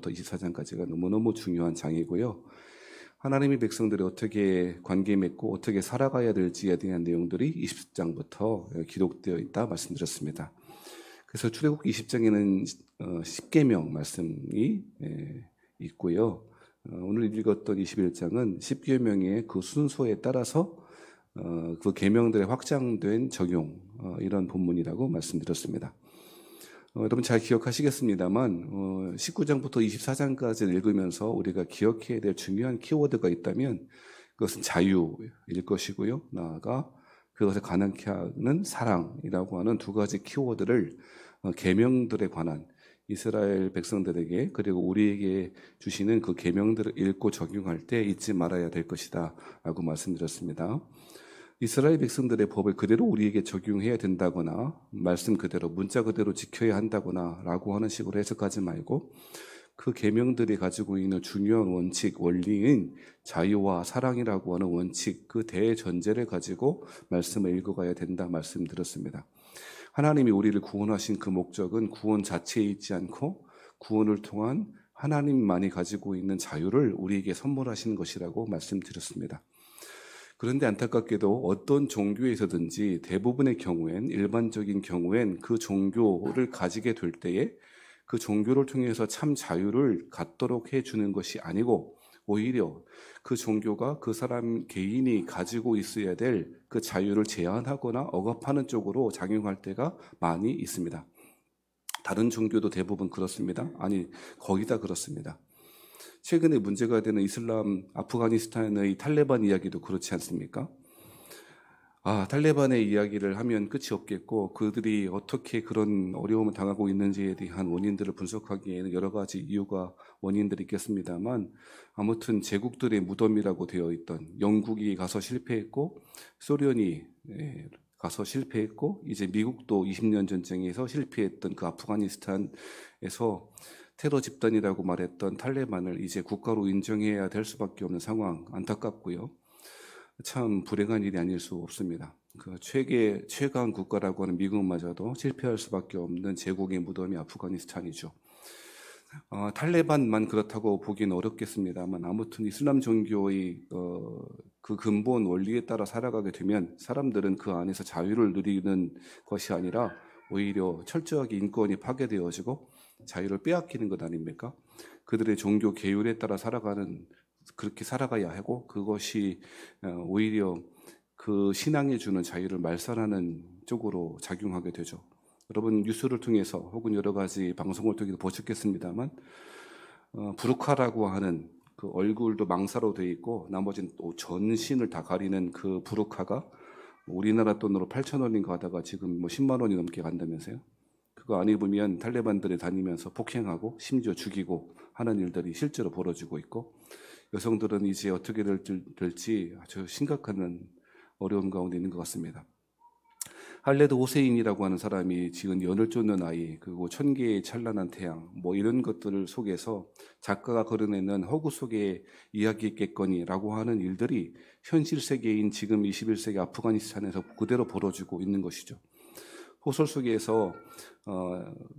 19장부터 24장까지가 너무너무 중요한 장이고요. 하나님의 백성들이 어떻게 관계 맺고 어떻게 살아가야 될지에 대한 내용들이 20장부터 기록되어 있다 말씀드렸습니다. 그래서 출애굽기 20장에는 10계명 말씀이 있고요. 오늘 읽었던 21장은 10계명의 그 순서에 따라서 그 계명들의 확장된 적용, 이런 본문이라고 말씀드렸습니다. 여러분 잘 기억하시겠습니다만 19장부터 24장까지 읽으면서 우리가 기억해야 될 중요한 키워드가 있다면 그것은 자유일 것이고요. 나아가 그것을 가능케 하는 사랑이라고 하는 두 가지 키워드를 계명들에 관한 이스라엘 백성들에게 그리고 우리에게 주시는 그 계명들을 읽고 적용할 때 잊지 말아야 될 것이다 라고 말씀드렸습니다. 이스라엘 백성들의 법을 그대로 우리에게 적용해야 된다거나 말씀 그대로 문자 그대로 지켜야 한다거나 라고 하는 식으로 해석하지 말고 그 계명들이 가지고 있는 중요한 원칙, 원리인 자유와 사랑이라고 하는 원칙, 그 대전제를 가지고 말씀을 읽어가야 된다 말씀드렸습니다. 하나님이 우리를 구원하신 그 목적은 구원 자체에 있지 않고 구원을 통한 하나님만이 가지고 있는 자유를 우리에게 선물하신 것이라고 말씀드렸습니다. 그런데 안타깝게도 어떤 종교에서든지 대부분의 경우엔 일반적인 경우엔 그 종교를 가지게 될 때에 그 종교를 통해서 참 자유를 갖도록 해주는 것이 아니고 오히려 그 종교가 그 사람 개인이 가지고 있어야 될 그 자유를 제한하거나 억압하는 쪽으로 작용할 때가 많이 있습니다. 다른 종교도 대부분 그렇습니다. 아니 거의 다 그렇습니다. 최근에 문제가 되는 이슬람 아프가니스탄의 탈레반 이야기도 그렇지 않습니까? 탈레반의 이야기를 하면 끝이 없겠고 그들이 어떻게 그런 어려움을 당하고 있는지에 대한 원인들을 분석하기에는 여러 가지 이유가 원인들이 있겠습니다만 아무튼 제국들의 무덤이라고 되어 있던 영국이 가서 실패했고 소련이 가서 실패했고 이제 미국도 20년 전쟁에서 실패했던 그 아프가니스탄에서 테러 집단이라고 말했던 탈레반을 이제 국가로 인정해야 될 수밖에 없는 상황, 안타깝고요. 참 불행한 일이 아닐 수 없습니다. 그 최강 국가라고 하는 미국마저도 실패할 수밖에 없는 제국의 무덤이 아프가니스탄이죠. 탈레반만 그렇다고 보기는 어렵겠습니다만 아무튼 이슬람 종교의 그 근본 원리에 따라 살아가게 되면 사람들은 그 안에서 자유를 누리는 것이 아니라 오히려 철저하게 인권이 파괴되어지고 자유를 빼앗기는 것 아닙니까? 그들의 종교 계율에 따라 그렇게 살아가야 하고 그것이 오히려 그 신앙에 주는 자유를 말살하는 쪽으로 작용하게 되죠. 여러분 뉴스를 통해서 혹은 여러 가지 방송을 통해서 보셨겠습니다만 부르카라고 하는 그 얼굴도 망사로 되어 있고 나머지는 또 전신을 다 가리는 그 부르카가 우리나라 돈으로 8,000원인가 하다가 지금 10만 원이 넘게 간다면서요. 그거 안 입으면 탈레반들이 다니면서 폭행하고 심지어 죽이고 하는 일들이 실제로 벌어지고 있고 여성들은 이제 어떻게 될지 아주 심각한 어려움 가운데 있는 것 같습니다. 할레드 호세인이라고 하는 사람이 지금 연을 쫓는 아이 그리고 1000개의 찬란한 태양 이런 것들을 속에서 작가가 그려내는 허구 속의 이야기겠거니라고 하는 일들이 현실 세계인 지금 21세기 아프가니스탄에서 그대로 벌어지고 있는 것이죠. 소설 속에서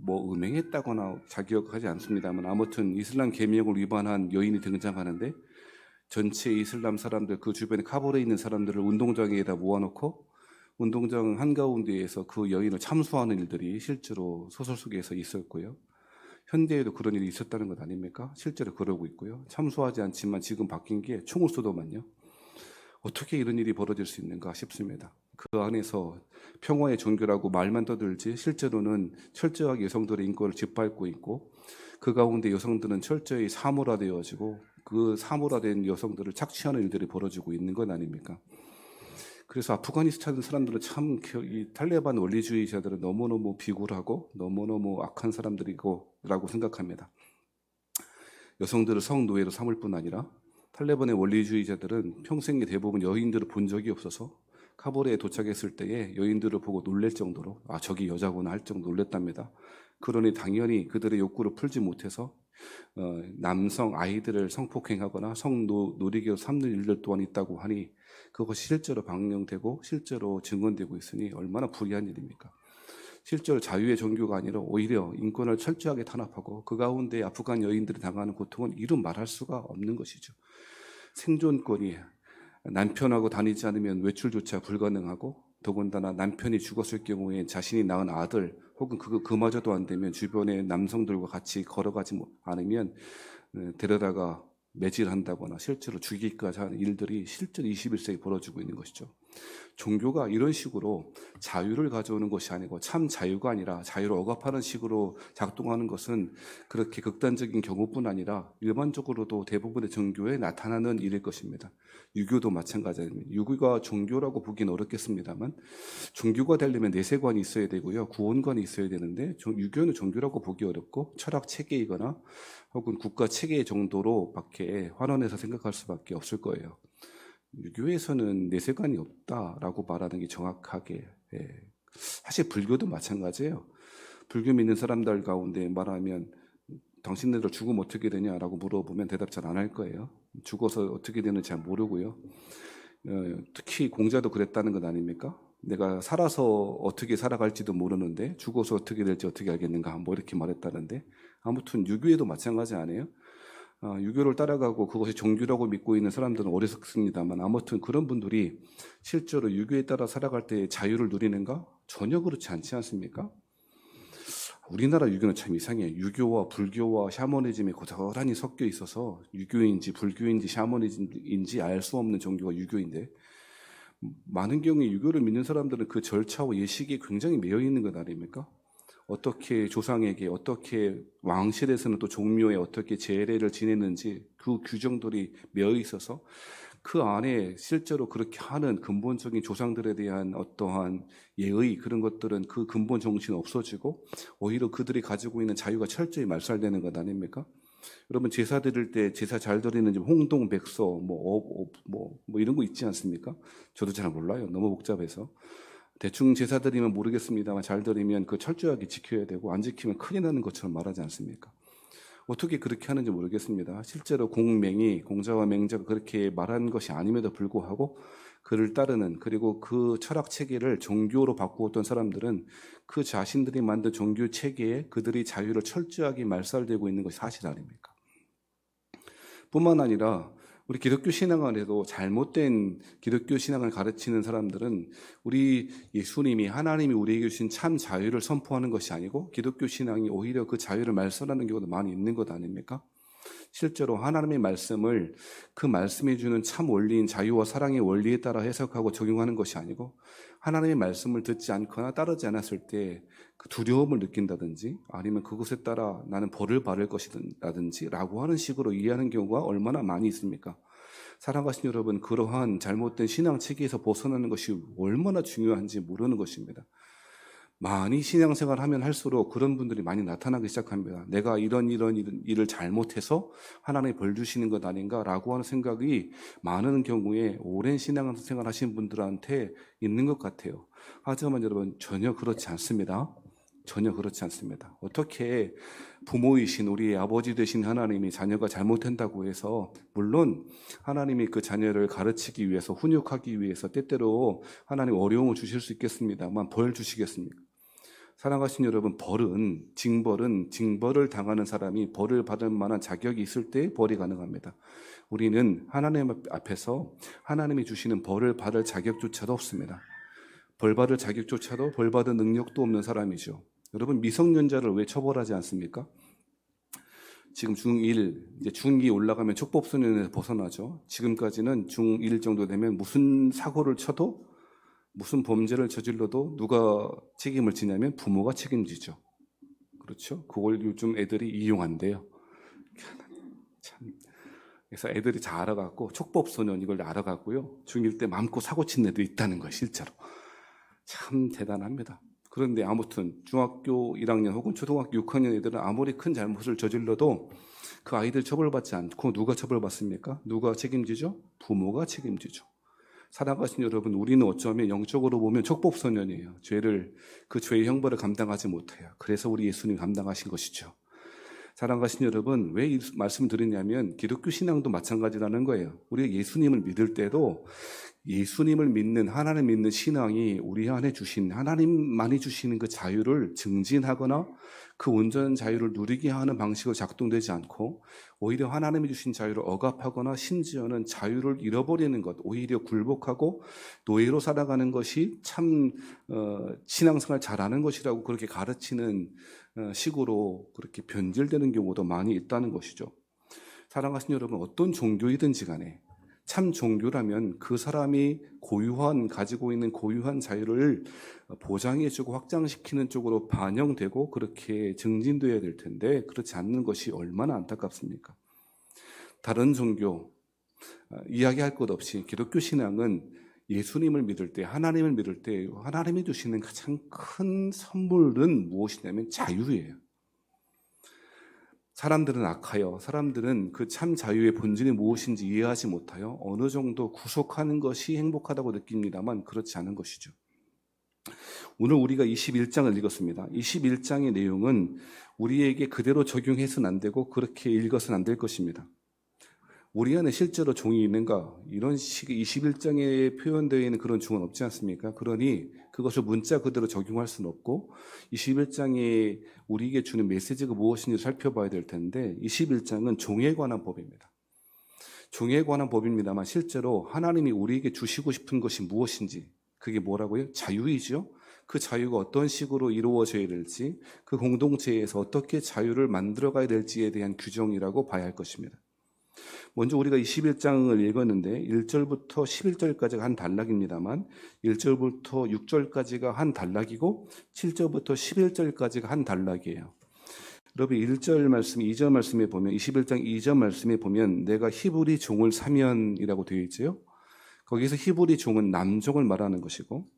음행했다거나 자기역하지 않습니다만 아무튼 이슬람 계명을 위반한 여인이 등장하는데 전체 이슬람 사람들 그 주변에 카불에 있는 사람들을 운동장에다 모아놓고 운동장 한가운데에서 그 여인을 참수하는 일들이 실제로 소설 속에서 있었고요. 현대에도 그런 일이 있었다는 것 아닙니까? 실제로 그러고 있고요. 참수하지 않지만 지금 바뀐 게 총을 쏘더만요. 어떻게 이런 일이 벌어질 수 있는가 싶습니다. 그 안에서 평화의 종교라고 말만 떠들지 실제로는 철저하게 여성들의 인권을 짓밟고 있고 그 가운데 여성들은 철저히 사물화되어지고 그 사물화된 여성들을 착취하는 일들이 벌어지고 있는 것 아닙니까? 그래서 아프가니스탄 사람들은 참 이 탈레반 원리주의자들은 너무너무 비굴하고 너무너무 악한 사람들이고라고 생각합니다. 여성들을 성노예로 삼을 뿐 아니라 탈레반의 원리주의자들은 평생에 대부분 여인들을 본 적이 없어서 카불에 도착했을 때에 여인들을 보고 놀랄 정도로 저기 여자구나 할 정도로 놀랬답니다. 그러니 당연히 그들의 욕구를 풀지 못해서 남성 아이들을 성폭행하거나 성노리개로 삼는 일들 또한 있다고 하니 그것이 실제로 방영되고 실제로 증언되고 있으니 얼마나 불의한 일입니까? 실제로 자유의 종교가 아니라 오히려 인권을 철저하게 탄압하고 그 가운데 아프간 여인들이 당하는 고통은 이루 말할 수가 없는 것이죠. 생존권이 남편하고 다니지 않으면 외출조차 불가능하고 더군다나 남편이 죽었을 경우에 자신이 낳은 아들 혹은 그마저도 안 되면 주변의 남성들과 같이 걸어가지 않으면 데려다가 매질한다거나 실제로 죽이기까지 하는 일들이 실제로 21세기 벌어지고 있는 것이죠. 종교가 이런 식으로 자유를 가져오는 것이 아니고 참 자유가 아니라 자유를 억압하는 식으로 작동하는 것은 그렇게 극단적인 경우뿐 아니라 일반적으로도 대부분의 종교에 나타나는 일일 것입니다. 유교도 마찬가지입니다. 유교가 종교라고 보기는 어렵겠습니다만 종교가 되려면 내세관이 있어야 되고요. 구원관이 있어야 되는데 유교는 종교라고 보기 어렵고 철학 체계이거나 혹은 국가 체계 정도로 밖에 환원해서 생각할 수밖에 없을 거예요. 유교에서는 내세관이 없다라고 말하는 게 정확하게 사실 불교도 마찬가지예요. 불교 믿는 사람들 가운데 말하면 당신네들 죽으면 어떻게 되냐라고 물어보면 대답 잘 안 할 거예요. 죽어서 어떻게 되는지 잘 모르고요. 특히 공자도 그랬다는 것 아닙니까? 내가 살아서 어떻게 살아갈지도 모르는데 죽어서 어떻게 될지 어떻게 알겠는가 뭐 이렇게 말했다는데 아무튼 유교에도 마찬가지 아니에요? 유교를 따라가고 그것이 종교라고 믿고 있는 사람들은 어리석습니다만 아무튼 그런 분들이 실제로 유교에 따라 살아갈 때 자유를 누리는가? 전혀 그렇지 않지 않습니까? 우리나라 유교는 참 이상해요. 유교와 불교와 샤머니즘이 고스란히 섞여 있어서 유교인지 불교인지 샤머니즘인지 알 수 없는 종교가 유교인데 많은 경우에 유교를 믿는 사람들은 그 절차와 예식이 굉장히 매여 있는 것 아닙니까? 어떻게 조상에게 어떻게 왕실에서는 또 종묘에 어떻게 제례를 지냈는지 그 규정들이 매여 있어서 그 안에 실제로 그렇게 하는 근본적인 조상들에 대한 어떠한 예의 그런 것들은 그 근본 정신이 없어지고 오히려 그들이 가지고 있는 자유가 철저히 말살되는 것 아닙니까? 여러분 제사 드릴 때 제사 잘 드리는 홍동백서 뭐 이런 거 있지 않습니까? 저도 잘 몰라요. 너무 복잡해서. 대충 제사 드리면 모르겠습니다만 잘 드리면 그 철저하게 지켜야 되고 안 지키면 큰일 나는 것처럼 말하지 않습니까? 어떻게 그렇게 하는지 모르겠습니다. 실제로 공자와 맹자가 그렇게 말한 것이 아님에도 불구하고 그를 따르는 그리고 그 철학 체계를 종교로 바꾸었던 사람들은 그 자신들이 만든 종교 체계에 그들이 자유를 철저하게 말살되고 있는 것이 사실 아닙니까? 뿐만 아니라 우리 기독교 신앙 안에도 잘못된 기독교 신앙을 가르치는 사람들은 우리 예수님이 하나님이 우리에게 주신 참 자유를 선포하는 것이 아니고 기독교 신앙이 오히려 그 자유를 말살하는 경우도 많이 있는 것 아닙니까? 실제로 하나님의 말씀을 그 말씀이 주는 참 원리인 자유와 사랑의 원리에 따라 해석하고 적용하는 것이 아니고 하나님의 말씀을 듣지 않거나 따르지 않았을 때 그 두려움을 느낀다든지 아니면 그것에 따라 나는 벌을 받을 것이라든지 라고 하는 식으로 이해하는 경우가 얼마나 많이 있습니까? 사랑하신 여러분, 그러한 잘못된 신앙 체계에서 벗어나는 것이 얼마나 중요한지 모르는 것입니다. 많이 신앙생활 하면 할수록 그런 분들이 많이 나타나기 시작합니다. 내가 이런 일을 잘못해서 하나님이 벌 주시는 것 아닌가라고 하는 생각이 많은 경우에 오랜 신앙생활 하신 분들한테 있는 것 같아요. 하지만 여러분 전혀 그렇지 않습니다. 전혀 그렇지 않습니다. 어떻게 부모이신 우리의 아버지 되신 하나님이 자녀가 잘못한다고 해서 물론 하나님이 그 자녀를 가르치기 위해서 훈육하기 위해서 때때로 하나님 어려움을 주실 수 있겠습니다만 벌 주시겠습니까? 사랑하신 여러분, 징벌을 당하는 사람이 벌을 받을 만한 자격이 있을 때 벌이 가능합니다. 우리는 하나님 앞에서 하나님이 주시는 벌을 받을 자격조차도 없습니다. 벌 받을 자격조차도 벌 받을 능력도 없는 사람이죠. 여러분, 미성년자를 왜 처벌하지 않습니까? 지금 중1, 이제 중2 올라가면 촉법소년에서 벗어나죠. 지금까지는 중1 정도 되면 무슨 사고를 쳐도 무슨 범죄를 저질러도 누가 책임을 지냐면 부모가 책임지죠. 그렇죠? 그걸 요즘 애들이 이용한대요. 참. 그래서 애들이 다 알아갖고 촉법소년 이걸 알아갖고요. 중1 때 마음껏 사고 친 애도 있다는 거예요. 실제로. 참 대단합니다. 그런데 아무튼 중학교 1학년 혹은 초등학교 6학년 애들은 아무리 큰 잘못을 저질러도 그 아이들 처벌받지 않고 누가 처벌받습니까? 누가 책임지죠? 부모가 책임지죠. 사랑하신 여러분, 우리는 어쩌면 영적으로 보면 촉법소년이에요. 그 죄의 형벌을 감당하지 못해요. 그래서 우리 예수님 감당하신 것이죠. 사랑하신 여러분, 왜 이 말씀 드리냐면 기독교 신앙도 마찬가지라는 거예요. 우리가 예수님을 믿을 때도 예수님을 믿는, 하나님 믿는 신앙이 우리 안에 주신, 하나님만이 주시는 그 자유를 증진하거나 그 온전한 자유를 누리게 하는 방식으로 작동되지 않고 오히려 하나님이 주신 자유를 억압하거나 심지어는 자유를 잃어버리는 것, 오히려 굴복하고 노예로 살아가는 것이 참 신앙생활 잘하는 것이라고 그렇게 가르치는 식으로 그렇게 변질되는 경우도 많이 있다는 것이죠. 사랑하신 여러분, 어떤 종교이든지 간에 참 종교라면 그 사람이 가지고 있는 고유한 자유를 보장해주고 확장시키는 쪽으로 반영되고 그렇게 증진되어야 될 텐데 그렇지 않는 것이 얼마나 안타깝습니까? 다른 종교, 이야기할 것 없이 기독교 신앙은 예수님을 믿을 때, 하나님을 믿을 때 하나님이 주시는 가장 큰 선물은 무엇이냐면 자유예요. 사람들은 악하여, 사람들은 그 참 자유의 본질이 무엇인지 이해하지 못하여 어느 정도 구속하는 것이 행복하다고 느낍니다만 그렇지 않은 것이죠. 오늘 우리가 21장을 읽었습니다. 21장의 내용은 우리에게 그대로 적용해서는 안 되고 그렇게 읽어서는 안 될 것입니다. 우리 안에 실제로 종이 있는가? 이런 식의 21장에 표현되어 있는 그런 종은 없지 않습니까? 그러니 그것을 문자 그대로 적용할 수는 없고 21장에 우리에게 주는 메시지가 무엇인지 살펴봐야 될 텐데 21장은 종에 관한 법입니다. 종에 관한 법입니다만 실제로 하나님이 우리에게 주시고 싶은 것이 무엇인지 그게 뭐라고요? 자유이죠. 그 자유가 어떤 식으로 이루어져야 될지 그 공동체에서 어떻게 자유를 만들어가야 될지에 대한 규정이라고 봐야 할 것입니다. 먼저 우리가 21장을 읽었는데 1절부터 11절까지가 한 단락입니다만 1절부터 6절까지가 한 단락이고 7절부터 11절까지가 한 단락이에요. 여러분 1절 말씀, 2절 말씀에 보면 21장 2절 말씀에 보면 내가 히브리 종을 사면이라고 되어 있죠. 거기서 히브리 종은 남종을 말하는 것이고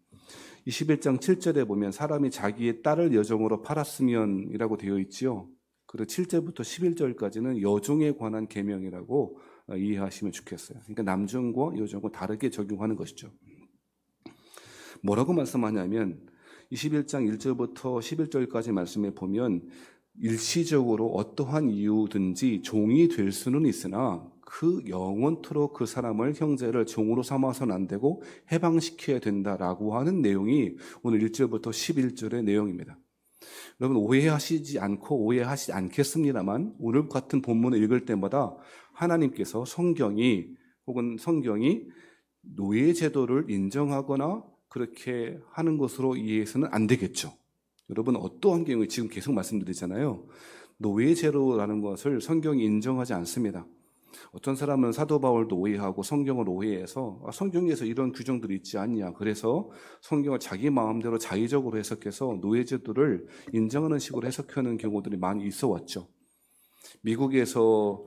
21장 7절에 보면 사람이 자기의 딸을 여종으로 팔았으면이라고 되어 있지요. 그리고 7절부터 11절까지는 여종에 관한 계명이라고 이해하시면 좋겠어요. 그러니까 남종과 여종과 다르게 적용하는 것이죠. 뭐라고 말씀하냐면 21장 1절부터 11절까지 말씀에 보면 일시적으로 어떠한 이유든지 종이 될 수는 있으나 그 영원토록 그 사람을 형제를 종으로 삼아서는 안 되고 해방시켜야 된다라고 하는 내용이 오늘 1절부터 11절의 내용입니다. 여러분 오해하시지 않고 오해하시지 않겠습니다만 오늘 같은 본문을 읽을 때마다 하나님께서 성경이 노예 제도를 인정하거나 그렇게 하는 것으로 이해해서는 안 되겠죠. 여러분 어떠한 경우에 지금 계속 말씀드리잖아요. 노예 제도라는 것을 성경이 인정하지 않습니다. 어떤 사람은 사도 바울도 오해하고 성경을 오해해서 성경에서 이런 규정들이 있지 않냐. 그래서 성경을 자기 마음대로 자의적으로 해석해서 노예제도를 인정하는 식으로 해석하는 경우들이 많이 있어 왔죠. 미국에서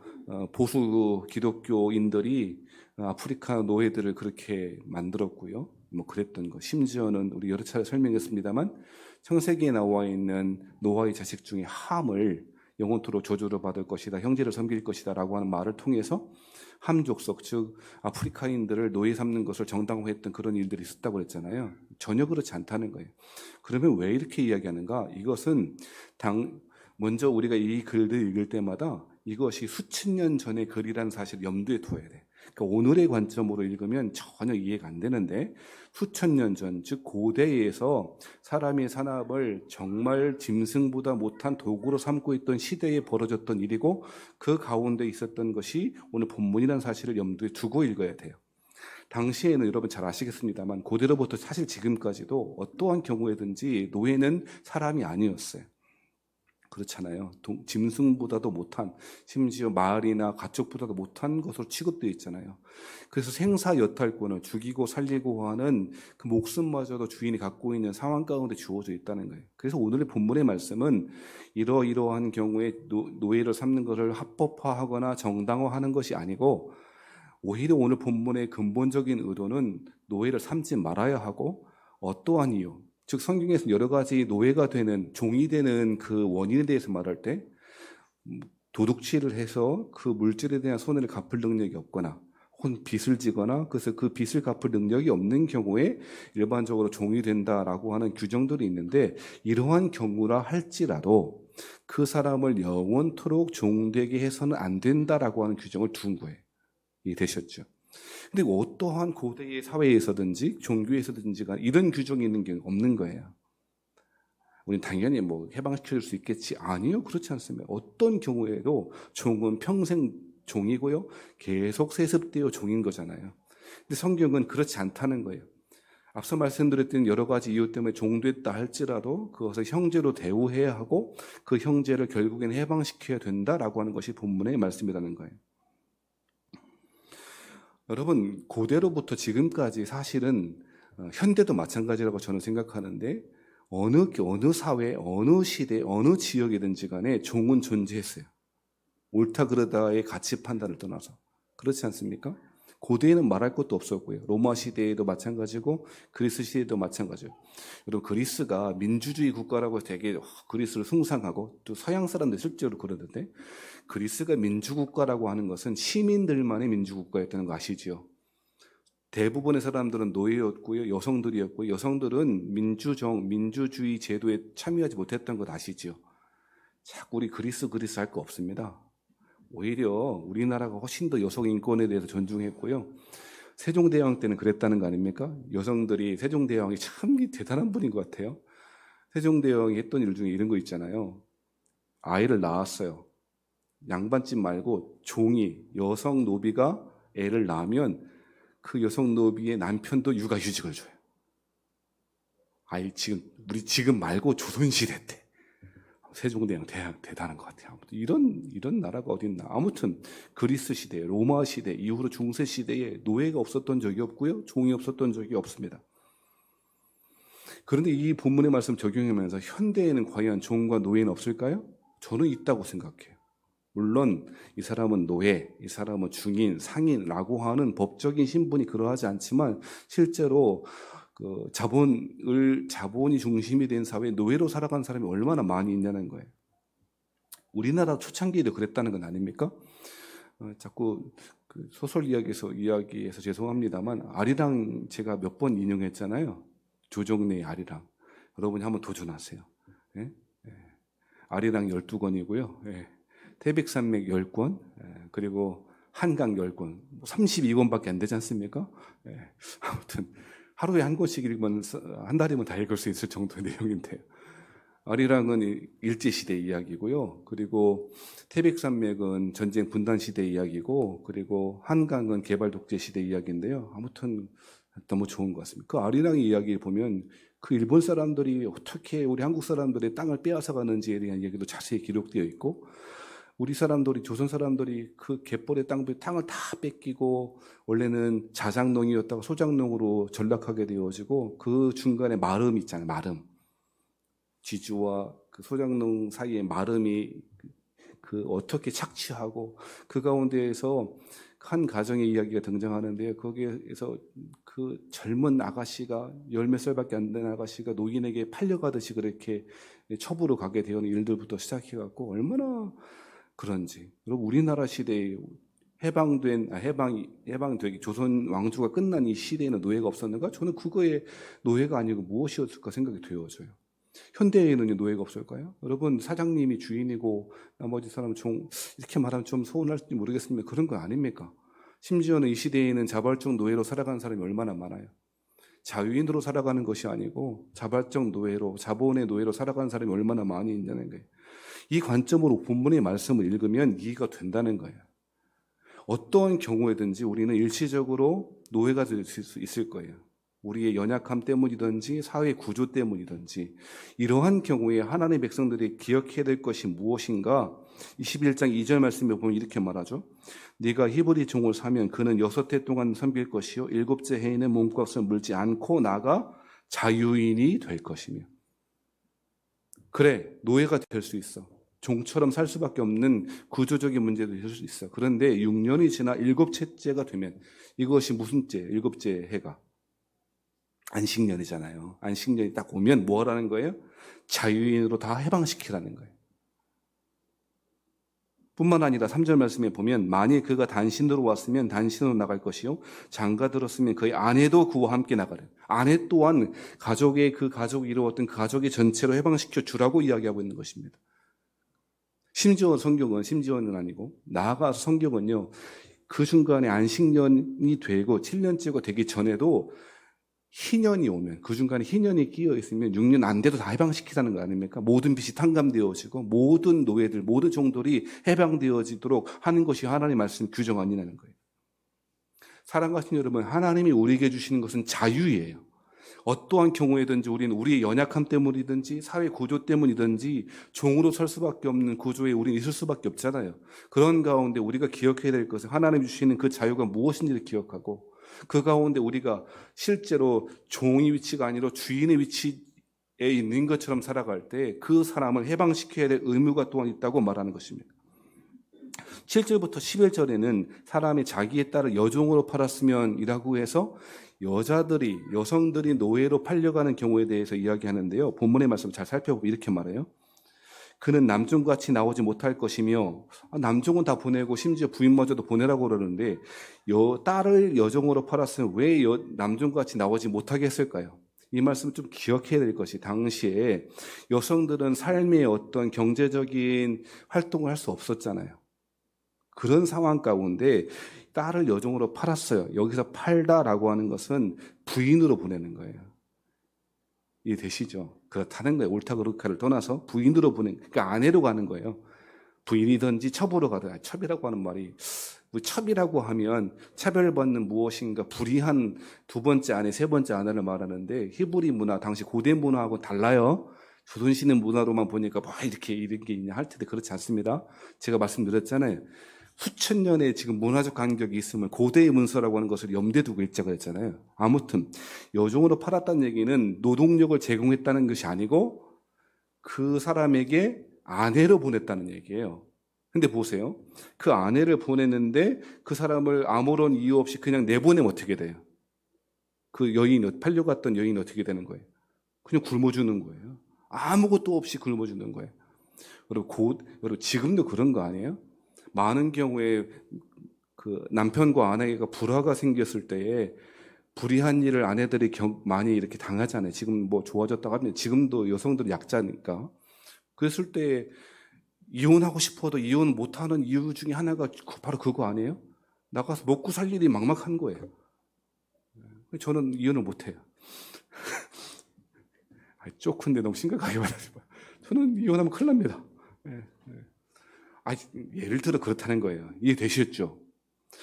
보수 기독교인들이 아프리카 노예들을 그렇게 만들었고요. 그랬던 거. 심지어는 우리 여러 차례 설명했습니다만 창세기에 나와 있는 노아의 자식 중에 함을 영원토록 저주를 받을 것이다, 형제를 섬길 것이다 라고 하는 말을 통해서 함 족속, 즉 아프리카인들을 노예 삼는 것을 정당화했던 그런 일들이 있었다고 그랬잖아요. 전혀 그렇지 않다는 거예요. 그러면 왜 이렇게 이야기하는가? 이것은 먼저 우리가 이 글을 읽을 때마다 이것이 수천 년 전의 글이라는 사실을 염두에 둬야 돼. 그러니까 오늘의 관점으로 읽으면 전혀 이해가 안 되는데 수천 년 전, 즉 고대에서 사람의 산업을 정말 짐승보다 못한 도구로 삼고 있던 시대에 벌어졌던 일이고 그 가운데 있었던 것이 오늘 본문이라는 사실을 염두에 두고 읽어야 돼요. 당시에는 여러분 잘 아시겠습니다만 고대로부터 사실 지금까지도 어떠한 경우에든지 노예는 사람이 아니었어요. 그렇잖아요. 짐승보다도 못한, 심지어 마을이나 가축보다도 못한 것으로 취급되어 있잖아요. 그래서 생사여탈권을 죽이고 살리고 하는 그 목숨마저도 주인이 갖고 있는 상황 가운데 주어져 있다는 거예요. 그래서 오늘의 본문의 말씀은 이러이러한 경우에 노예를 삼는 것을 합법화하거나 정당화하는 것이 아니고 오히려 오늘 본문의 근본적인 의도는 노예를 삼지 말아야 하고 어떠한 이유, 즉 성경에서 여러 가지 노예가 되는, 종이 되는 그 원인에 대해서 말할 때 도둑질을 해서 그 물질에 대한 손해를 갚을 능력이 없거나 혹은 빚을 지거나 그래서 그 빚을 갚을 능력이 없는 경우에 일반적으로 종이 된다라고 하는 규정들이 있는데 이러한 경우라 할지라도 그 사람을 영원토록 종되게 해서는 안 된다라고 하는 규정을 둔 거예요. 이해되셨죠? 근데 어떠한 고대의 사회에서든지 종교에서든지가 이런 규정이 있는 게 없는 거예요. 우리는 당연히 뭐 해방시킬 수 있겠지. 아니요, 그렇지 않습니다. 어떤 경우에도 종은 평생 종이고요. 계속 세습되어 종인 거잖아요. 근데 성경은 그렇지 않다는 거예요. 앞서 말씀드렸던 여러 가지 이유 때문에 종됐다 할지라도 그것을 형제로 대우해야 하고 그 형제를 결국에는 해방시켜야 된다라고 하는 것이 본문의 말씀이라는 거예요. 여러분, 고대로부터 지금까지 사실은 현대도 마찬가지라고 저는 생각하는데 어느 사회, 어느 시대, 어느 지역이든지 간에 종은 존재했어요. 옳다 그르다의 가치 판단을 떠나서. 그렇지 않습니까? 고대에는 말할 것도 없었고요. 로마 시대에도 마찬가지고 그리스 시대에도 마찬가지예요. 여러분, 그리스가 민주주의 국가라고 되게 그리스를 숭상하고 또 서양 사람들 실제로 그러는데 그리스가 민주국가라고 하는 것은 시민들만의 민주국가였다는 거 아시죠? 대부분의 사람들은 노예였고요. 여성들이었고요. 여성들은 민주주의 제도에 참여하지 못했던 것 아시죠? 자꾸 우리 그리스 할 거 없습니다. 오히려 우리나라가 훨씬 더 여성 인권에 대해서 존중했고요. 세종대왕 때는 그랬다는 거 아닙니까? 여성들이 세종대왕이 참 대단한 분인 것 같아요. 세종대왕이 했던 일 중에 이런 거 있잖아요. 아이를 낳았어요. 양반집 말고 여성 노비가 애를 낳으면 그 여성 노비의 남편도 육아휴직을 줘요. 우리 지금 말고 조선시대 때. 세종대왕 대단한 것 같아요. 이런 나라가 어딨나. 아무튼 그리스 시대, 로마 시대, 이후로 중세 시대에 노예가 없었던 적이 없고요. 종이 없었던 적이 없습니다. 그런데 이 본문의 말씀 적용하면서 현대에는 과연 종과 노예는 없을까요? 저는 있다고 생각해요. 물론 이 사람은 노예, 이 사람은 중인, 상인라고 하는 법적인 신분이 그러하지 않지만 실제로 자본이 중심이 된 사회에 노예로 살아간 사람이 얼마나 많이 있냐는 거예요. 우리나라 초창기에도 그랬다는 건 아닙니까? 자꾸 소설 이야기에서 죄송합니다만 아리랑 제가 몇 번 인용했잖아요. 조정래의 아리랑. 여러분이 한번 도전하세요. 예? 아리랑 12권이고요. 예. 태백산맥 10권, 그리고 한강 10권, 32권밖에 안 되지 않습니까? 예. 아무튼 하루에 한 권씩 읽으면 한 달이면 다 읽을 수 있을 정도의 내용인데요. 아리랑은 일제시대 이야기고요. 그리고 태백산맥은 전쟁 분단시대 이야기고, 그리고 한강은 개발 독재시대 이야기인데요. 아무튼 너무 좋은 것 같습니다. 그 아리랑의 이야기를 보면 그 일본 사람들이 어떻게 우리 한국 사람들의 땅을 빼앗아 가는지에 대한 이야기도 자세히 기록되어 있고, 우리 사람들이, 조선 사람들이 그 갯벌의 땅을 다 뺏기고 원래는 자작농이었다가 소작농으로 전락하게 되어지고 그 중간에 마름이 있잖아요. 마름. 지주와 그 소작농 사이에 마름이 어떻게 착취하고 그 가운데에서 한 가정의 이야기가 등장하는데요. 거기에서 그 젊은 아가씨가 몇 살밖에 안 된 아가씨가 노인에게 팔려가듯이 그렇게 첩으로 가게 되는 일들부터 시작해갖고 얼마나 그런지. 여러분, 우리나라 시대에 해방되기 조선 왕조가 끝난 이 시대에는 노예가 없었는가? 저는 그거에 노예가 아니고 무엇이었을까 생각이 되어져요. 현대에는 노예가 없을까요? 여러분, 사장님이 주인이고 나머지 사람은 종, 이렇게 말하면 좀 서운할지 모르겠습니다. 그런 거 아닙니까? 심지어는 이 시대에는 자발적 노예로 살아가는 사람이 얼마나 많아요. 자유인으로 살아가는 것이 아니고 자발적 노예로, 자본의 노예로 살아가는 사람이 얼마나 많이 있냐는 거예요. 이 관점으로 본문의 말씀을 읽으면 이해가 된다는 거예요. 어떠한 경우에든지 우리는 일시적으로 노예가 될 수 있을 거예요. 우리의 연약함 때문이든지 사회 구조 때문이든지 이러한 경우에 하나님의 백성들이 기억해야 될 것이 무엇인가? 21장 2절 말씀에 보면 이렇게 말하죠. 네가 히브리 종을 사면 그는 6해 동안 섬길 것이요 7째 해에는 몸값을 물지 않고 나가 자유인이 될 것이며. 그래, 노예가 될 수 있어. 종처럼 살 수밖에 없는 구조적인 문제도 있을 수 있어. 그런데 6년이 지나 7채째가 되면 이것이 무슨 째? 7째 해가 안식년이잖아요. 안식년이 딱 오면 뭐라는 거예요? 자유인으로 다 해방시키라는 거예요. 뿐만 아니라 3절 말씀에 보면 만일 그가 단신으로 왔으면 단신으로 나갈 것이요 장가 들었으면 그의 아내도 그와 함께 나가래. 아내 또한 가족이 이루었던 그 가족의 전체로 해방시켜 주라고 이야기하고 있는 것입니다. 심지어는 아니고 나아가서 성경은요 그 중간에 안식년이 되고 7년째가 되기 전에도 희년이 오면, 그 중간에 희년이 끼어 있으면 6년 안 돼도 다 해방시키자는 거 아닙니까? 모든 빚이 탕감되어지고 모든 노예들, 모든 종들이 해방되어지도록 하는 것이 하나님의 말씀 규정 아니라는 거예요. 사랑하신 여러분, 하나님이 우리에게 주시는 것은 자유예요. 어떠한 경우에든지 우리는 우리의 연약함 때문이든지 사회 구조 때문이든지 종으로 설 수밖에 없는 구조에 우리는 있을 수밖에 없잖아요. 그런 가운데 우리가 기억해야 될 것은 하나님이 주시는 그 자유가 무엇인지를 기억하고, 그 가운데 우리가 실제로 종의 위치가 아니라 주인의 위치에 있는 것처럼 살아갈 때 그 사람을 해방시켜야 될 의무가 또한 있다고 말하는 것입니다. 7절부터 11절에는 사람이 자기의 딸을 여종으로 팔았으면 이라고 해서 여성들이 노예로 팔려가는 경우에 대해서 이야기하는데요. 본문의 말씀 잘 살펴보면 이렇게 말해요. 그는 남종과 같이 나오지 못할 것이며, 남종은 다 보내고 심지어 부인마저도 보내라고 그러는데 딸을 여종으로 팔았으면 왜 남종과 같이 나오지 못하게 했을까요? 이 말씀을 좀 기억해야 될 것이, 당시에 여성들은 삶의 어떤 경제적인 활동을 할 수 없었잖아요. 그런 상황 가운데 딸을 여종으로 팔았어요. 여기서 팔다라고 하는 것은 부인으로 보내는 거예요. 이해되시죠? 그렇다는 거예요. 옳다 그르다를 떠나서 부인으로 그러니까 아내로 가는 거예요. 부인이든지 첩으로 가든, 첩이라고 하는 말이, 첩이라고 하면 차별받는 무엇인가 불의한 두 번째 아내, 세 번째 아내를 말하는데, 히브리 문화, 당시 고대 문화하고 달라요. 조선시대 문화로만 보니까 뭐 이렇게 이런 게 있냐 할 텐데 그렇지 않습니다. 제가 말씀드렸잖아요. 수천 년의 지금 문화적 간격이 있으면 고대의 문서라고 하는 것을 염두에 두고 읽자고 했잖아요. 아무튼 여종으로 팔았다는 얘기는 노동력을 제공했다는 것이 아니고 그 사람에게 아내로 보냈다는 얘기예요. 근데 보세요. 그 아내를 보냈는데 그 사람을 아무런 이유 없이 그냥 내보내면 어떻게 돼요? 그 팔려갔던 여인이 어떻게 되는 거예요? 그냥 굶어주는 거예요. 아무것도 없이 굶어주는 거예요. 여러분 지금도 그런 거 아니에요? 많은 경우에 그 남편과 아내가 불화가 생겼을 때에 불의한 일을 아내들이 많이 이렇게 당하잖아요. 지금 뭐 좋아졌다고 하면 지금도 여성들은 약자니까. 그랬을 때 이혼하고 싶어도 이혼 못하는 이유 중에 하나가 바로 그거 아니에요? 나가서 먹고 살 일이 막막한 거예요. 저는 이혼을 못해요. 쪼큰데 너무 심각하게 말하지 마. 저는 이혼하면 큰일 납니다. 예를 들어 그렇다는 거예요. 이해되셨죠?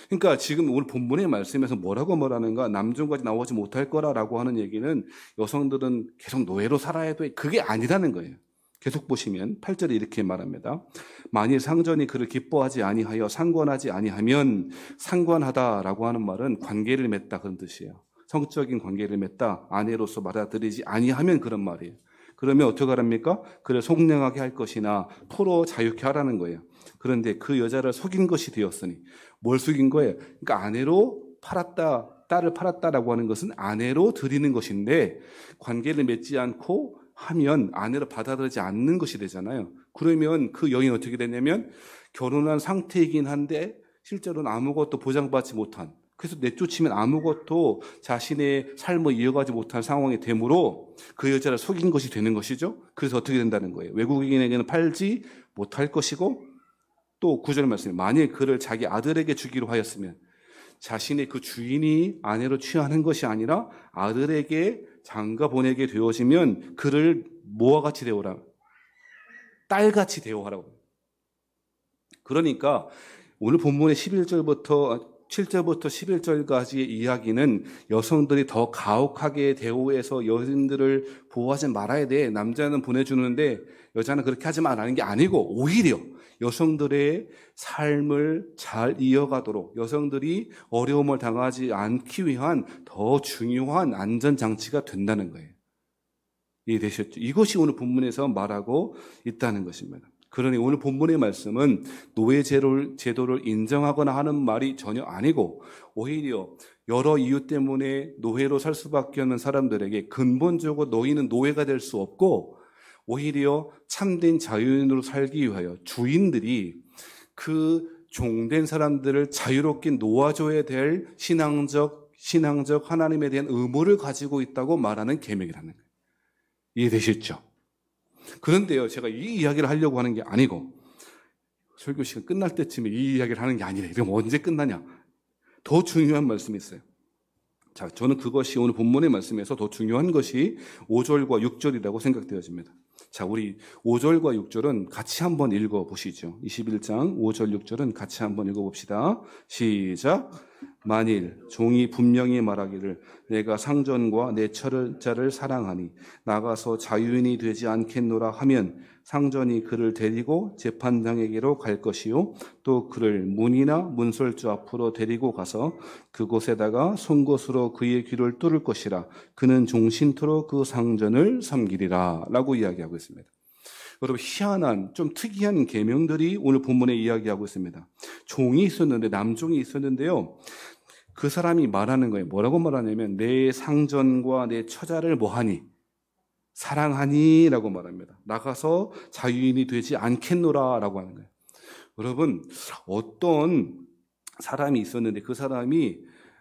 그러니까 지금 오늘 본문의 말씀에서 뭐라고 말하는가? 남종까지 나오지 못할 거라고 하는 얘기는 여성들은 계속 노예로 살아야 돼. 그게 아니라는 거예요. 계속 보시면 8절에 이렇게 말합니다. 만일 상전이 그를 기뻐하지 아니하여 상관하지 아니하면, 상관하다라고 하는 말은 관계를 맺다 그런 뜻이에요. 성적인 관계를 맺다, 아내로서 받아들이지 아니하면 그런 말이에요. 그러면 어떻게 하랍니까? 그를 속량하게 할 것이나 포로 자유케 하라는 거예요. 그런데 그 여자를 속인 것이 되었으니, 뭘 속인 거예요? 그러니까 아내로 팔았다, 딸을 팔았다라고 하는 것은 아내로 드리는 것인데, 관계를 맺지 않고 하면 아내로 받아들이지 않는 것이 되잖아요. 그러면 그 여인은 어떻게 되냐면 결혼한 상태이긴 한데 실제로는 아무것도 보장받지 못한, 그래서 내쫓으면 아무것도 자신의 삶을 이어가지 못한 상황이 되므로 그 여자를 속인 것이 되는 것이죠. 그래서 어떻게 된다는 거예요? 외국인에게는 팔지 못할 것이고, 또 9절 말씀에 만일 그를 자기 아들에게 주기로 하였으면, 자신의 그 주인이 아내로 취하는 것이 아니라 아들에게 장가 보내게 되어지면 그를 뭐와 같이 대우라? 딸같이 대우하라고. 그러니까 오늘 본문의 7절부터 11절까지의 이야기는 여성들이 더 가혹하게 대우해서 여인들을 보호하지 말아야 돼, 남자는 보내주는데 여자는 그렇게 하지 말라는 게 아니고, 오히려 여성들의 삶을 잘 이어가도록 여성들이 어려움을 당하지 않기 위한 더 중요한 안전장치가 된다는 거예요. 이해되셨죠? 이것이 오늘 본문에서 말하고 있다는 것입니다. 그러니 오늘 본문의 말씀은 노예 제도를 인정하거나 하는 말이 전혀 아니고, 오히려 여러 이유 때문에 노예로 살 수밖에 없는 사람들에게 근본적으로 너희는 노예가 될 수 없고, 오히려 참된 자유인으로 살기 위하여 주인들이 그 종된 사람들을 자유롭게 놓아줘야 될 신앙적 하나님에 대한 의무를 가지고 있다고 말하는 계명이라는 거예요. 이해되셨죠? 그런데요, 제가 이 이야기를 하려고 하는 게 아니고, 설교 시간 끝날 때쯤에 이 이야기를 하는 게 아니래. 그럼 언제 끝나냐? 더 중요한 말씀이 있어요. 자, 저는 그것이 오늘 본문의 말씀에서 더 중요한 것이 5절과 6절이라고 생각되어집니다. 자, 우리 5절과 6절은 같이 한번 읽어보시죠. 21장 5절 6절은 같이 한번 읽어봅시다. 시작. 만일 종이 분명히 말하기를 내가 상전과 내 처자를 사랑하니 나가서 자유인이 되지 않겠노라 하면 상전이 그를 데리고 재판장에게로 갈 것이요 또 그를 문이나 문설주 앞으로 데리고 가서 그곳에다가 송곳으로 그의 귀를 뚫을 것이라 그는 종신토록 그 상전을 섬기리라 라고 이야기하고 있습니다. 여러분, 희한한 좀 특이한 계명들이 오늘 본문에 이야기하고 있습니다. 종이 있었는데, 남종이 있었는데요, 그 사람이 말하는 거예요. 뭐라고 말하냐면 내 상전과 내 처자를 뭐하니? 사랑하니? 라고 말합니다. 나가서 자유인이 되지 않겠노라 라고 하는 거예요. 여러분, 어떤 사람이 있었는데 그 사람이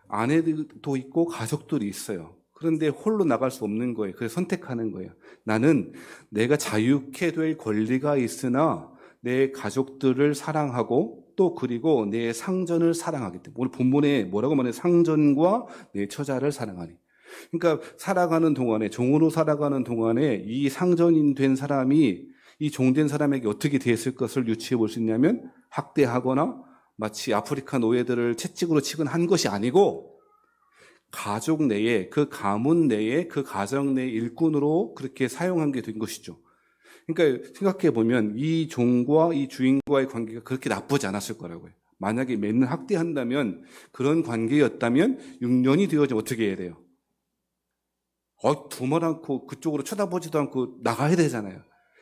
아내도 있고 가족들이 있어요. 그런데 홀로 나갈 수 없는 거예요. 그래서 선택하는 거예요. 나는 내가 자유케 될 권리가 있으나 내 가족들을 사랑하고 또 그리고 내 상전을 사랑하기 때문에 오늘 본문에 뭐라고 말해요? 상전과 내 처자를 사랑하니. 그러니까 살아가는 동안에 종으로 살아가는 동안에 이 상전인 된 사람이 이 종된 사람에게 어떻게 대했을 것을 유추해 볼 수 있냐면 학대하거나 마치 아프리카 노예들을 채찍으로 치거나 한 것이 아니고 가족 내에 그 가문 내에 그 가정 내 일꾼으로 그렇게 사용한 게 된 것이죠. 그러니까 생각해 보면 이 종과 이 주인과의 관계가 그렇게 나쁘지 않았을 거라고요. 만약에 맨날 학대한다면 그런 관계였다면 6년이 되어지면 어떻게 해야 돼요? 두말 않고 그쪽으로 쳐다보지도 않고 나가야 되잖아요.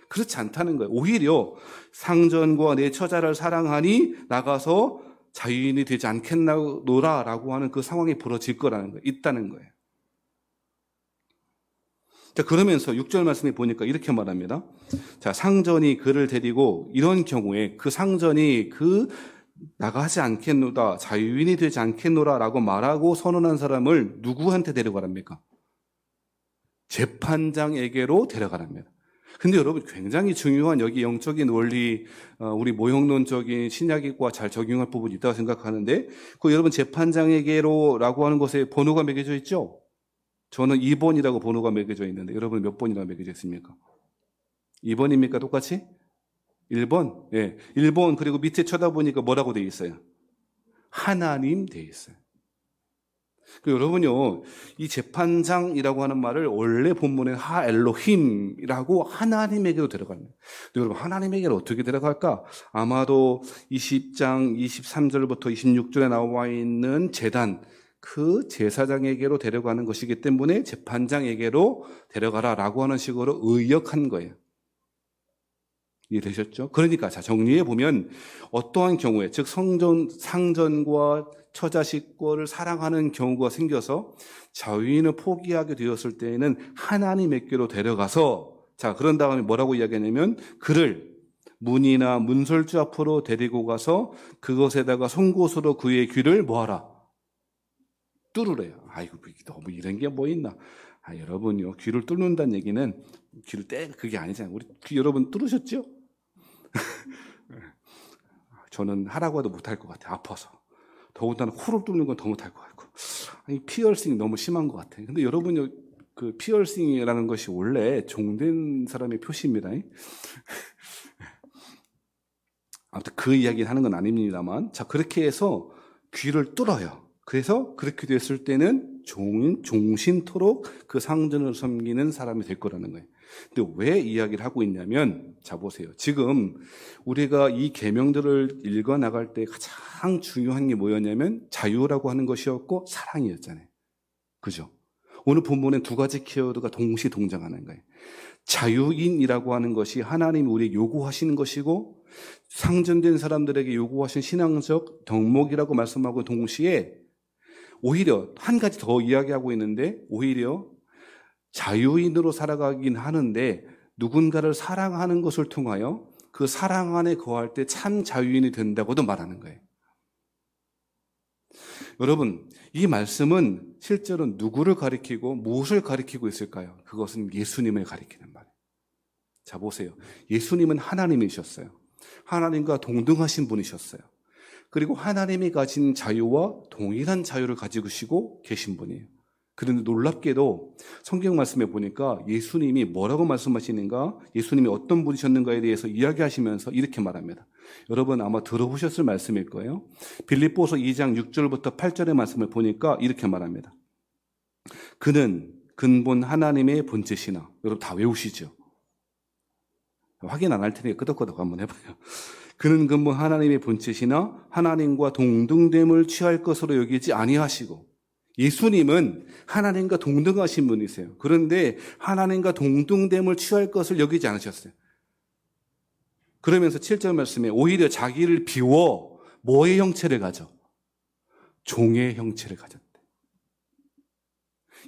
그렇지 않다는 거예요. 오히려 상전과 내 처자를 사랑하니 나가서 자유인이 되지 않겠노라라고 하는 그 상황이 벌어질 거라는 거예요. 있다는 거예요. 자, 그러면서 6절 말씀에 보니까 이렇게 말합니다. 자, 상전이 그를 데리고 이런 경우에 그 상전이 나가지 않겠노다, 자유인이 되지 않겠노라라고 말하고 선언한 사람을 누구한테 데려가랍니까? 재판장에게로 데려가랍니다. 근데 여러분, 굉장히 중요한 여기 영적인 원리, 우리 모형론적인 신약과 잘 적용할 부분이 있다고 생각하는데, 여러분 재판장에게로라고 하는 것에 번호가 매겨져 있죠? 저는 2번이라고 번호가 매겨져 있는데, 여러분 몇 번이라고 매겨져 있습니까? 2번입니까? 똑같이? 1번? 예. 1번, 그리고 밑에 쳐다보니까 뭐라고 되어 있어요? 하나님 되어 있어요. 여러분요, 이 재판장이라고 하는 말을 원래 본문에 하엘로힘이라고 하나님에게로 데려갑니다. 여러분, 하나님에게로 어떻게 데려갈까? 아마도 20장 23절부터 26절에 나와 있는 제단, 그 제사장에게로 데려가는 것이기 때문에 재판장에게로 데려가라라고 하는 식으로 의역한 거예요. 이해되셨죠? 그러니까 자, 정리해 보면 어떠한 경우에, 즉 상전과 처자식과를 사랑하는 경우가 생겨서 자유인을 포기하게 되었을 때에는 하나님에게로 데려가서, 자, 그런 다음에 뭐라고 이야기하냐면 그를 문이나 문설주 앞으로 데리고 가서 그것에다가 송곳으로 그의 귀를 뭐하라? 뚫으래요. 아이고, 너무 이런 게 뭐 있나? 여러분요, 귀를 뚫는다는 얘기는 귀를 그게 아니잖아요. 우리 귀 여러분 뚫으셨죠? 저는 하라고 해도 못할 것 같아요. 아파서. 더군다나 코를 뚫는 건 더 못할 것 같고. 피어싱이 너무 심한 것 같아요. 근데 여러분요, 그 피어싱이라는 것이 원래 종된 사람의 표시입니다. 아무튼 그 이야기를 하는 건 아닙니다만, 자, 그렇게 해서 귀를 뚫어요. 그래서 그렇게 됐을 때는 종신토록 그 상전을 섬기는 사람이 될 거라는 거예요. 근데 왜 이야기를 하고 있냐면, 자, 보세요. 지금 우리가 이 계명들을 읽어 나갈 때 가장 중요한 게 뭐였냐면 자유라고 하는 것이었고 사랑이었잖아요. 그죠? 오늘 본문엔 두 가지 키워드가 동시 동작하는 거예요. 자유인이라고 하는 것이 하나님이 우리에게 요구하시는 것이고, 상전된 사람들에게 요구하신 신앙적 덕목이라고 말씀하고 동시에 오히려 한 가지 더 이야기하고 있는데, 오히려 자유인으로 살아가긴 하는데 누군가를 사랑하는 것을 통하여 그 사랑 안에 거할 때 참 자유인이 된다고도 말하는 거예요. 여러분, 이 말씀은 실제로 누구를 가리키고 무엇을 가리키고 있을까요? 그것은 예수님을 가리키는 말이에요. 자, 보세요. 예수님은 하나님이셨어요. 하나님과 동등하신 분이셨어요. 그리고 하나님이 가진 자유와 동일한 자유를 가지고 계신 분이에요. 그런데 놀랍게도 성경 말씀에 보니까 예수님이 뭐라고 말씀하시는가, 예수님이 어떤 분이셨는가에 대해서 이야기하시면서 이렇게 말합니다. 여러분 아마 들어보셨을 말씀일 거예요. 빌립보서 2장 6절부터 8절의 말씀을 보니까 이렇게 말합니다. 그는 근본 하나님의 본체시나, 여러분 다 외우시죠? 확인 안 할 테니까 끄덕끄덕 한번 해봐요. 그는 근본 하나님의 본체시나 하나님과 동등됨을 취할 것으로 여기지 아니하시고, 예수님은 하나님과 동등하신 분이세요. 그런데 하나님과 동등됨을 취할 것을 여기지 않으셨어요. 그러면서 7절 말씀에 오히려 자기를 비워 뭐의 형체를 가져? 종의 형체를 가졌대.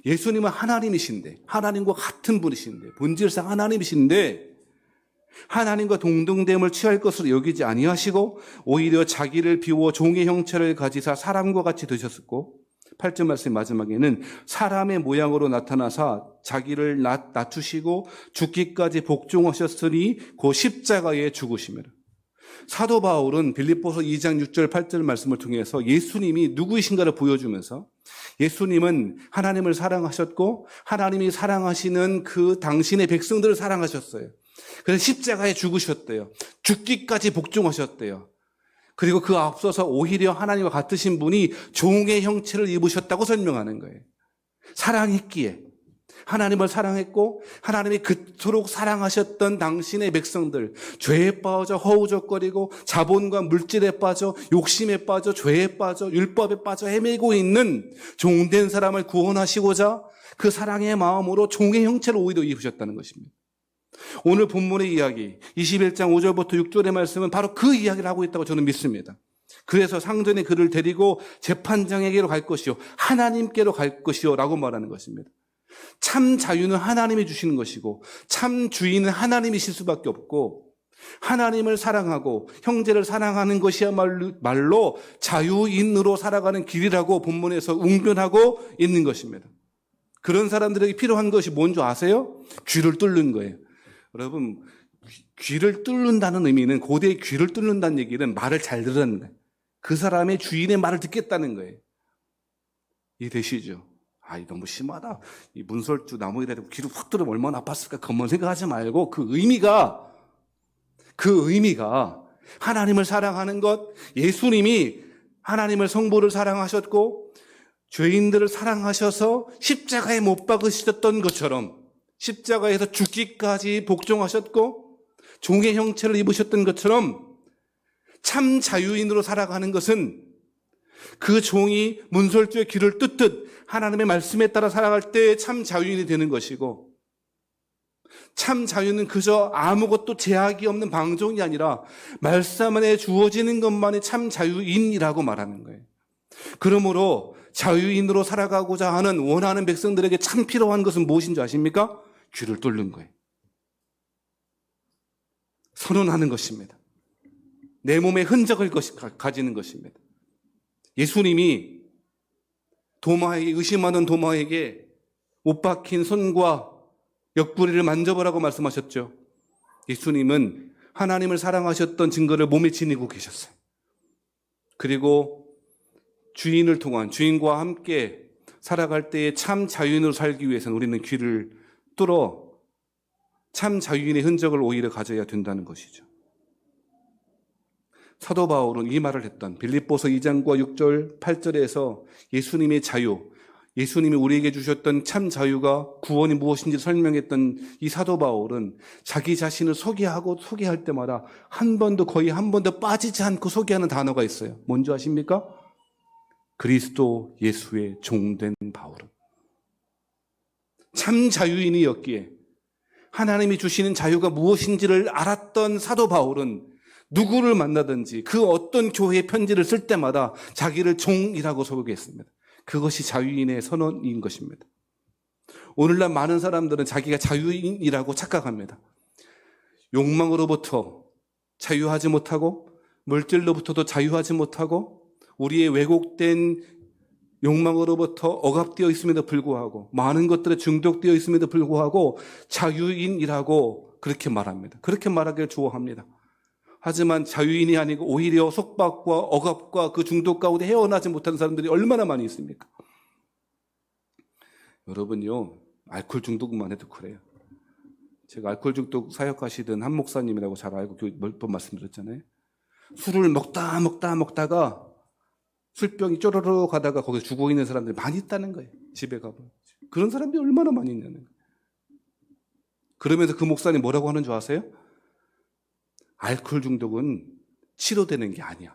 예수님은 하나님이신데, 하나님과 같은 분이신데, 본질상 하나님이신데 하나님과 동등됨을 취할 것으로 여기지 아니하시고 오히려 자기를 비워 종의 형체를 가지사 사람과 같이 되셨고, 8절 말씀 마지막에는 사람의 모양으로 나타나사 자기를 낮추시고 죽기까지 복종하셨으니 그 십자가에 죽으심이라. 사도 바울은 빌립보서 2장 6절 8절 말씀을 통해서 예수님이 누구이신가를 보여주면서 예수님은 하나님을 사랑하셨고 하나님이 사랑하시는 그 당신의 백성들을 사랑하셨어요. 그래서 십자가에 죽으셨대요. 죽기까지 복종하셨대요. 그리고 그 앞서서 오히려 하나님과 같으신 분이 종의 형체를 입으셨다고 설명하는 거예요. 사랑했기에, 하나님을 사랑했고 하나님이 그토록 사랑하셨던 당신의 백성들, 죄에 빠져 허우적거리고 자본과 물질에 빠져 욕심에 빠져 죄에 빠져 율법에 빠져 헤매고 있는 종된 사람을 구원하시고자 그 사랑의 마음으로 종의 형체를 오히려 입으셨다는 것입니다. 오늘 본문의 이야기 21장 5절부터 6절의 말씀은 바로 그 이야기를 하고 있다고 저는 믿습니다. 그래서 상전의 그를 데리고 재판장에게로 갈 것이요 하나님께로 갈 것이요 라고 말하는 것입니다. 참 자유는 하나님이 주시는 것이고 참 주인은 하나님이실 수밖에 없고, 하나님을 사랑하고 형제를 사랑하는 것이야말로 자유인으로 살아가는 길이라고 본문에서 웅변하고 있는 것입니다. 그런 사람들에게 필요한 것이 뭔지 아세요? 귀를 뚫는 거예요. 여러분, 귀를 뚫는다는 의미는, 고대의 귀를 뚫는다는 얘기는 말을 잘 들으는 거예요. 그 사람의 주인의 말을 듣겠다는 거예요. 이해되시죠? 너무 심하다. 이 문설주 나무에 대고 귀를 확 뚫으면 얼마나 아팠을까? 그것만 생각하지 말고 그 의미가 하나님을 사랑하는 것, 예수님이 하나님을 성부를 사랑하셨고 죄인들을 사랑하셔서 십자가에 못 박으셨던 것처럼 십자가에서 죽기까지 복종하셨고 종의 형체를 입으셨던 것처럼 참 자유인으로 살아가는 것은 그 종이 문설주의 귀를 뚫듯 하나님의 말씀에 따라 살아갈 때 참 자유인이 되는 것이고, 참 자유는 그저 아무것도 제약이 없는 방종이 아니라 말씀 안에 주어지는 것만이 참 자유인이라고 말하는 거예요. 그러므로 자유인으로 살아가고자 하는 원하는 백성들에게 참 필요한 것은 무엇인 줄 아십니까? 귀를 뚫는 거예요. 선언하는 것입니다. 내 몸에 흔적을 가지는 것입니다. 예수님이 의심하는 도마에게 못 박힌 손과 옆구리를 만져보라고 말씀하셨죠. 예수님은 하나님을 사랑하셨던 증거를 몸에 지니고 계셨어요. 그리고 주인과 함께 살아갈 때에 참 자유인으로 살기 위해서는 우리는 귀를 뚫어 참 자유인의 흔적을 오히려 가져야 된다는 것이죠. 사도 바울은 이 말을 했던 빌립보서 2장과 6절 8절에서 예수님의 자유, 예수님이 우리에게 주셨던 참 자유가 구원이 무엇인지 설명했던 이 사도 바울은 자기 자신을 소개할 때마다 거의 한 번도 빠지지 않고 소개하는 단어가 있어요. 뭔지 아십니까? 그리스도 예수의 종된 바울은. 참 자유인이었기에 하나님이 주시는 자유가 무엇인지를 알았던 사도 바울은 누구를 만나든지 그 어떤 교회의 편지를 쓸 때마다 자기를 종이라고 소개했습니다. 그것이 자유인의 선언인 것입니다. 오늘날 많은 사람들은 자기가 자유인이라고 착각합니다. 욕망으로부터 자유하지 못하고 물질로부터도 자유하지 못하고 우리의 왜곡된 욕망으로부터 억압되어 있음에도 불구하고 많은 것들에 중독되어 있음에도 불구하고 자유인이라고 그렇게 말합니다. 그렇게 말하기를 좋아합니다. 하지만 자유인이 아니고 오히려 속박과 억압과 그 중독 가운데 헤어나지 못하는 사람들이 얼마나 많이 있습니까? 여러분요, 알코올 중독만 해도 그래요. 제가 알코올 중독 사역하시던 한 목사님이라고 잘 알고 몇 번 말씀드렸잖아요. 술을 먹다가 술병이 쪼르르 가다가 거기서 죽어 있는 사람들이 많이 있다는 거예요. 집에 가면. 그런 사람들이 얼마나 많이 있냐는 거예요. 그러면서 그 목사님 뭐라고 하는 줄 아세요? 알코올 중독은 치료되는 게 아니야.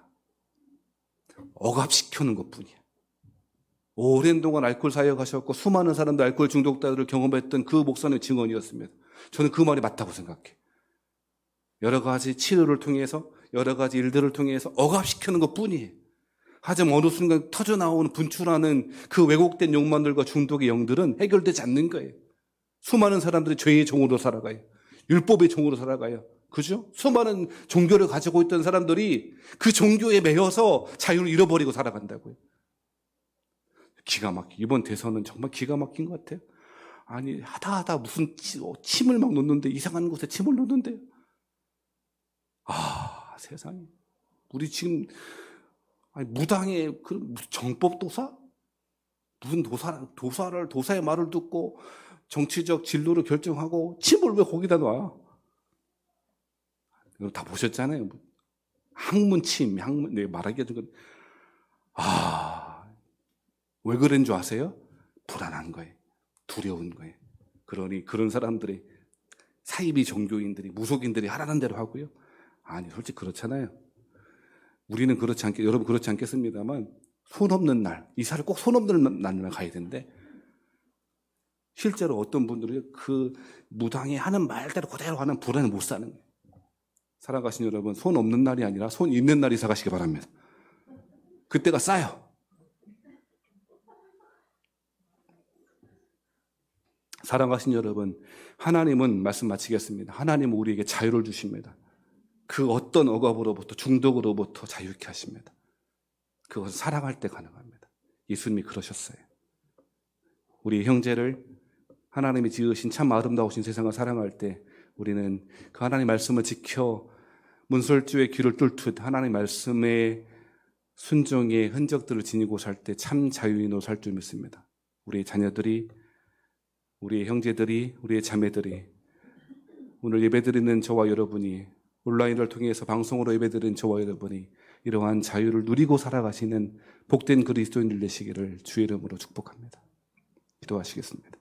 억압시키는 것뿐이야. 오랜 동안 알코올 사역하셨고 수많은 사람들 알코올 중독자들을 경험했던 그 목사님의 증언이었습니다. 저는 그 말이 맞다고 생각해. 여러 가지 치료를 통해서 여러 가지 일들을 통해서 억압시키는 것뿐이에요. 하지만 어느 순간 터져나오는 분출하는 그 왜곡된 욕망들과 중독의 영들은 해결되지 않는 거예요. 수많은 사람들이 죄의 종으로 살아가요. 율법의 종으로 살아가요. 그죠? 수많은 종교를 가지고 있던 사람들이 그 종교에 매여서 자유를 잃어버리고 살아간다고요. 기가 막히. 이번 대선은 정말 기가 막힌 것 같아요. 아니, 하다 무슨 침을 막 놓는데, 이상한 곳에 침을 놓는데요. 아, 세상에. 우리 지금, 아니, 무당의 그 정법 도사? 무슨 도사의 말을 듣고 정치적 진로를 결정하고 침을 왜 거기다 놔? 여러분 다 보셨잖아요. 학문침, 네, 말하기가 좀, 왜 그런 줄 아세요? 불안한 거예요. 두려운 거예요. 그러니 그런 사람들이 사이비 종교인들이, 무속인들이 하라는 대로 하고요. 아니, 솔직히 그렇잖아요. 우리는 그렇지 않게, 여러분 그렇지 않겠습니다만, 손 없는 날, 이사를 꼭 손 없는 날만 가야 되는데, 실제로 어떤 분들이 그 무당이 하는 말대로 그대로 하는 불안을 못 사는 거예요. 살아가신 여러분, 손 없는 날이 아니라 손 있는 날 이사 가시기 바랍니다. 그때가 싸요. 사랑하신 여러분, 하나님은 말씀 마치겠습니다. 하나님은 우리에게 자유를 주십니다. 그 어떤 억압으로부터 중독으로부터 자유케 하십니다. 그것은 사랑할 때 가능합니다. 예수님이 그러셨어요. 우리 형제를 하나님이 지으신 참 아름다우신 세상을 사랑할 때 우리는 그 하나님 말씀을 지켜 문설주의 귀를 뚫듯 하나님 말씀의 순종의 흔적들을 지니고 살 때 참 자유인으로 살 줄 믿습니다. 우리 자녀들이, 우리의 형제들이, 우리의 자매들이, 오늘 예배드리는 저와 여러분이, 온라인을 통해서 방송으로 예배드리는 저와 여러분이 이러한 자유를 누리고 살아가시는 복된 그리스도인들 되시기를 주의 이름으로 축복합니다. 기도하시겠습니다.